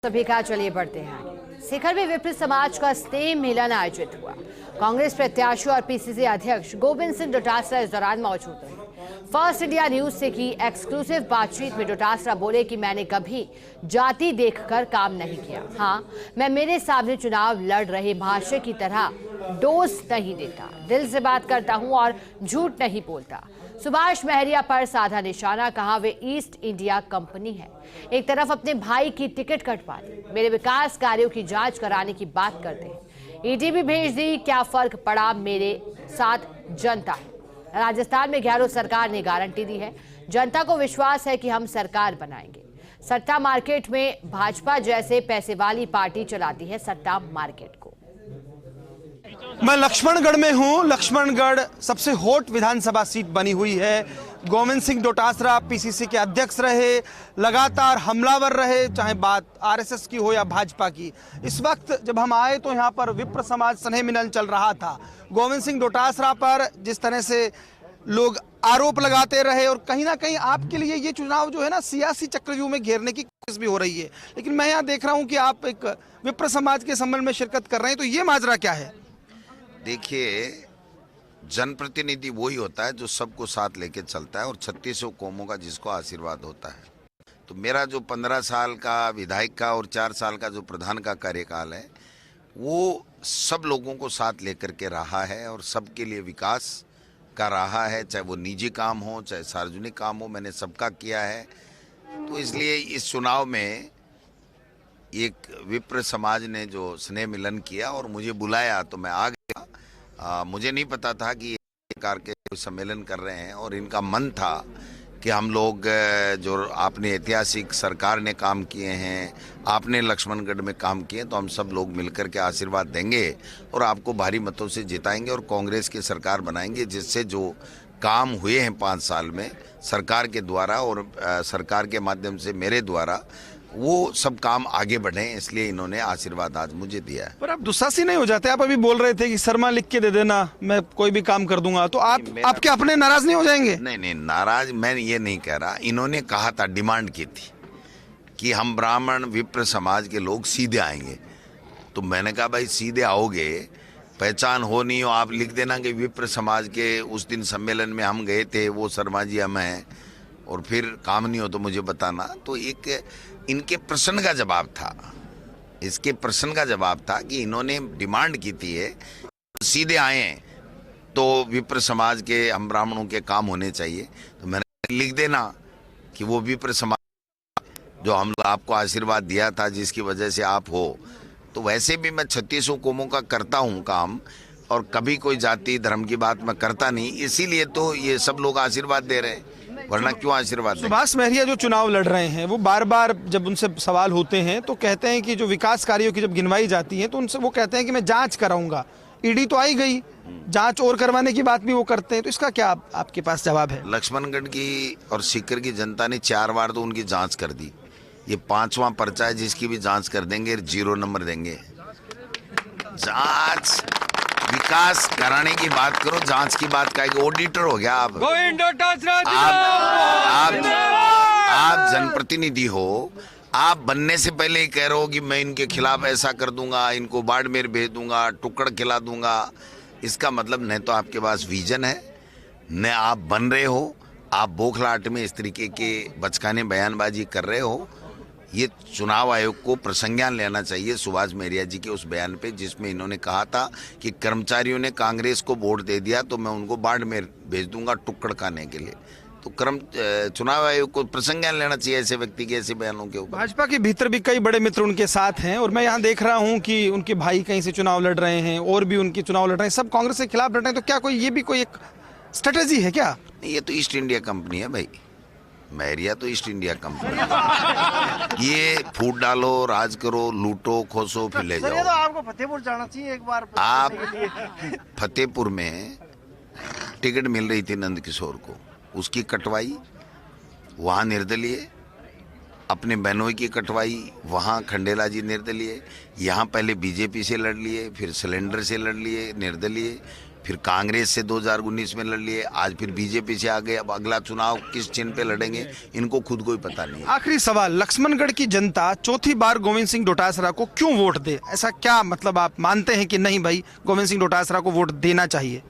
सभी का चलिए बढ़ते हैं। सीकर में विप्र समाज का स्नेह मिलन आयोजित हुआ। कांग्रेस प्रत्याशी और पीसीसी अध्यक्ष गोविंद सिंह डोटासरा इस दौरान मौजूद रहे। फर्स्ट इंडिया न्यूज से की एक्सक्लूसिव बातचीत में डोटासरा बोले कि मैंने कभी जाति देखकर काम नहीं किया। हाँ, मैं मेरे सामने चुनाव लड़ रहे महाशय की तरह डोज नहीं देता, दिल से बात करता हूं और झूठ नहीं बोलता। सुभाष महरिया पर साधा निशाना, कहा वे ईस्ट इंडिया कंपनी है। एक तरफ अपने भाई की टिकट कटवा दी, मेरे विकास कार्यों की जांच कराने की बात करते हैं। ईडी भी भेज दी, क्या फर्क पड़ा, मेरे साथ जनता है। राजस्थान में गहलोत सरकार ने गारंटी दी है, जनता को विश्वास है कि हम सरकार बनाएंगे। सट्टा मार्केट में भाजपा जैसे पैसे वाली पार्टी चलाती है सट्टा मार्केट को। मैं लक्ष्मणगढ़ में हूं। लक्ष्मणगढ़ सबसे हॉट विधानसभा सीट बनी हुई है। गोविंद सिंह डोटासरा पीसीसी के अध्यक्ष रहे, लगातार हमलावर रहे, चाहे बात आरएसएस की हो या भाजपा की। इस वक्त जब हम आए तो यहां पर विप्र समाज स्नेह मिलन चल रहा था। गोविंद सिंह डोटासरा पर जिस तरह से लोग आरोप लगाते रहे, और कहीं ना कहीं आपके लिए ये चुनाव जो है ना सियासी चक्रव्यूह में घेरने की कोशिश भी हो रही है। लेकिन मैं यहाँ देख रहा हूँ कि आप एक विप्र समाज के संबंध में शिरकत कर रहे हैं, तो ये माजरा क्या है? देखिए, जनप्रतिनिधि वही होता है जो सबको साथ लेके चलता है और 3600 कौमों का जिसको आशीर्वाद होता है। तो मेरा जो 15 साल का विधायक का और 4 साल का जो प्रधान का कार्यकाल है, वो सब लोगों को साथ लेकर के रहा है और सबके लिए विकास का रहा है, चाहे वो निजी काम हो चाहे सार्वजनिक काम हो, मैंने सबका किया है। तो इसलिए इस चुनाव में एक विप्र समाज ने जो स्नेह मिलन किया और मुझे बुलाया तो मैं आ गया। मुझे नहीं पता था कि ये प्रकार के सम्मेलन कर रहे हैं, और इनका मन था कि हम लोग जो आपने ऐतिहासिक सरकार ने काम किए हैं, आपने लक्ष्मणगढ़ में काम किए, तो हम सब लोग मिलकर के आशीर्वाद देंगे और आपको भारी मतों से जिताएंगे और कांग्रेस की सरकार बनाएंगे, जिससे जो काम हुए हैं 5 साल में सरकार के द्वारा और सरकार के माध्यम से मेरे द्वारा, वो सब काम आगे बढ़े। इसलिए इन्होंने आशीर्वाद आज मुझे दिया है। पर आप दुस्साहसी नहीं हो जाते? आप अभी बोल रहे थे कि शर्मा लिख के दे देना, मैं कोई भी काम कर दूंगा, तो आपके अपने नाराज नहीं हो जाएंगे? नहीं, नाराज मैं ये नहीं कह रहा। इन्होंने कहा था, डिमांड की थी कि हम ब्राह्मण विप्र समाज के लोग सीधे आएंगे। तो मैंने कहा भाई सीधे आओगे, पहचान हो नहीं हो, आप लिख देना कि विप्र समाज के उस दिन सम्मेलन में हम गए थे, वो शर्मा जी हम हैं, और फिर काम नहीं हो तो मुझे बताना। तो एक इनके प्रश्न का जवाब था, इसके प्रश्न का जवाब था कि इन्होंने डिमांड की थी है सीधे आए तो विप्र समाज के हम ब्राह्मणों के काम होने चाहिए। तो मैंने लिख देना कि वो विप्र समाज जो हम आपको आशीर्वाद दिया था, जिसकी वजह से आप हो। तो वैसे भी मैं 3600 कौमों का करता हूँ काम, और कभी कोई जाति धर्म की बात मैं करता नहीं, इसीलिए तो ये सब लोग आशीर्वाद दे रहे हैं, वरना क्यों आशीर्वाद? सुभाष महरिया जो चुनाव लड़ रहे हैं, वो बार बार जब उनसे सवाल होते हैं तो कहते हैं कि जो विकास कार्यों की जब गिनवाई जाती है तो उनसे वो कहते हैं कि मैं जांच कराऊंगा। ईडी तो आई गई, जांच और करवाने की बात भी वो करते हैं, तो इसका क्या आपके पास जवाब है? लक्ष्मणगढ़ की और सीकर की जनता ने 4 बार तो उनकी जांच कर दी। ये 5वां पर्चा है, जिसकी भी जांच कर देंगे 0 नंबर देंगे। जांच विकास कराने की बात करो, जांच की बात का ऑडिटर हो गया आप जनप्रतिनिधि हो। आप बनने से पहले ही कह रहे हो कि मैं इनके खिलाफ ऐसा कर दूंगा, इनको बाड़मेर भेज दूंगा, टुकड़ खिला दूंगा। इसका मतलब न तो आपके पास विजन है, न आप बन रहे हो, आप बौखलाहट में इस तरीके के बचकाने बयानबाजी कर रहे हो। ये चुनाव आयोग को प्रसंज्ञान लेना चाहिए सुभाष महरिया जी के उस बयान पे, जिसमें इन्होंने कहा था कि कर्मचारियों ने कांग्रेस को वोट दे दिया तो मैं उनको बाड़मेर भेज दूंगा टुक्कड़ खाने के लिए। तो चुनाव आयोग को प्रसंज्ञान लेना चाहिए ऐसे व्यक्ति के ऐसे बयानों के ऊपर। भाजपा के भीतर भी कई बड़े मित्र उनके साथ हैं, और मैं यहाँ देख रहा हूँ कि उनके भाई कहीं से चुनाव लड़ रहे हैं, और भी उनके चुनाव लड़ रहे हैं, सब कांग्रेस के खिलाफ लड़ रहे हैं। तो क्या ये भी कोई एक स्ट्रेटेजी है क्या? ये तो ईस्ट इंडिया कंपनी है भाई, महरिया तो ईस्ट इंडिया कंपनी है। ये फूट डालो, राज करो, लूटो, खोसो, फिर ले जाओ। तो आपको फतेहपुर जाना चाहिए एक बार। आप फतेहपुर में टिकट मिल रही थी नंद किशोर को, उसकी कटवाई वहाँ निर्दलीय, अपने बहनोई की कटवाई वहाँ खंडेला जी निर्दलीय, यहाँ पहले बीजेपी से लड़ लिए, फिर सिलेंडर से लड़ लिए निर्दलीय, फिर कांग्रेस से 2019 में लड़ लिए, आज फिर बीजेपी से आ गए। अब अगला चुनाव किस चिन्ह पे लड़ेंगे इनको खुद को ही पता नहीं है। आखिरी सवाल, लक्ष्मणगढ़ की जनता चौथी बार गोविंद सिंह डोटासरा को क्यों वोट दे? ऐसा क्या मतलब आप मानते हैं कि नहीं भाई गोविंद सिंह डोटासरा को वोट देना चाहिए?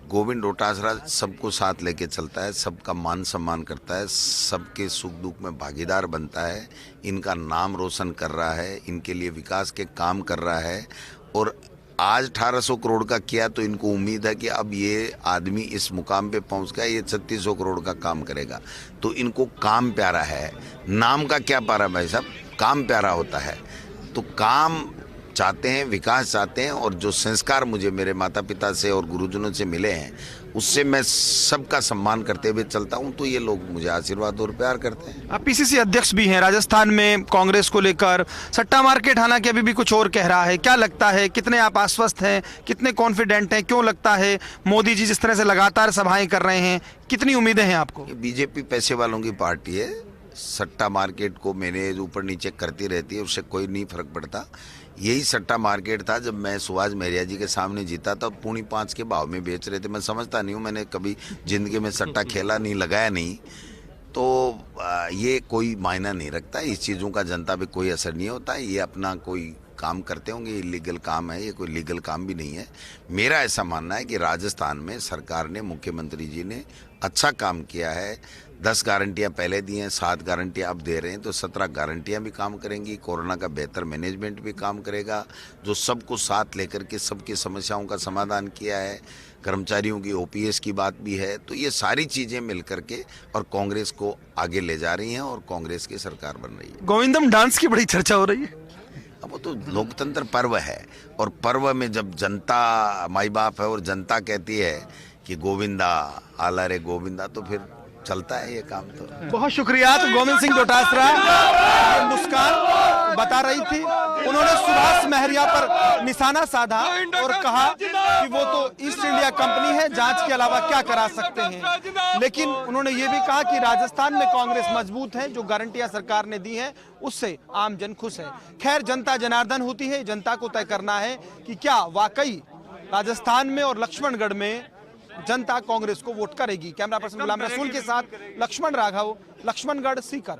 गोविंद डोटासरा सबको साथ लेके चलता है, सबका मान सम्मान करता है, सबके सुख दुख में भागीदार बनता है, इनका नाम रोशन कर रहा है, इनके लिए विकास के काम कर रहा है। और आज 1800 करोड़ का किया तो इनको उम्मीद है कि अब ये आदमी इस मुकाम पे पहुंच गया, ये 3600 करोड़ का काम करेगा। तो इनको काम प्यारा है, नाम का क्या प्यारा भाई साहब, काम प्यारा होता है। तो काम चाहते हैं, विकास चाहते हैं, और जो संस्कार मुझे मेरे माता पिता से और गुरुजनों से मिले हैं उससे मैं सबका सम्मान करते हुए चलता हूं। तो ये लोग मुझे आशीर्वाद और प्यार करते हैं। आप पीसीसी अध्यक्ष भी हैं राजस्थान में कांग्रेस को लेकर, सट्टा मार्केट हालांकि अभी भी कुछ और कह रहा है, क्या लगता है कितने आप आश्वस्त हैं, कितने कॉन्फिडेंट हैं? क्यों लगता है मोदी जी जिस तरह से लगातार सभाएं कर रहे हैं, कितनी उम्मीदें हैं आपको? बीजेपी पैसे वालों की पार्टी है, सट्टा मार्केट को मैंने ऊपर नीचे करती रहती है, उससे कोई नहीं फर्क पड़ता। यही सट्टा मार्केट था जब मैं सुभाष महरिया जी के सामने जीता था, 5.25 के भाव में बेच रहे थे। मैं समझता नहीं हूँ, मैंने कभी जिंदगी में सट्टा खेला नहीं, लगाया नहीं, तो ये कोई मायना नहीं रखता। इस चीज़ों का जनता पे कोई असर नहीं होता। ये अपना कोई काम करते होंगे, इलीगल काम है, ये कोई लीगल काम भी नहीं है। मेरा ऐसा मानना है कि राजस्थान में सरकार ने, मुख्यमंत्री जी ने अच्छा काम किया है। 10 गारंटियां पहले दी हैं, 7 गारंटियां अब दे रहे हैं, तो 17 गारंटियां भी काम करेंगी। कोरोना का बेहतर मैनेजमेंट भी काम करेगा, जो सबको साथ लेकर के सबकी समस्याओं का समाधान किया है। कर्मचारियों की ओपीएस की बात भी है। तो ये सारी चीज़ें मिल करके और कांग्रेस को आगे ले जा रही हैं और कांग्रेस की सरकार बन रही है। गोविंदम डांस की बड़ी चर्चा हो रही है। अब वो तो लोकतंत्र पर्व है, और पर्व में जब जनता माई बाप है और जनता कहती है कि गोविंदा आला रे गोविंदा, तो फिर चलता है ये काम। तो बहुत शुक्रिया। तो गोविंद सिंह डोटासरा ये मुस्कान बता रही थी, उन्होंने सुभाष महरिया पर निशाना साधा और कहा कि वो तो ईस्ट इंडिया कंपनी है, जांच के अलावा क्या करा सकते हैं। लेकिन उन्होंने ये भी कहा कि राजस्थान में कांग्रेस मजबूत है, जो गारंटियां सरकार ने दी है उससे आम जन खुश है। खैर, जनता जनार्दन होती है, जनता को तय करना है कि क्या वाकई राजस्थान में और लक्ष्मणगढ़ में जनता कांग्रेस को वोट करेगी। कैमरा पर्सन गुलाम रसूल के साथ लक्ष्मण राघव, लक्ष्मणगढ़ सीकर।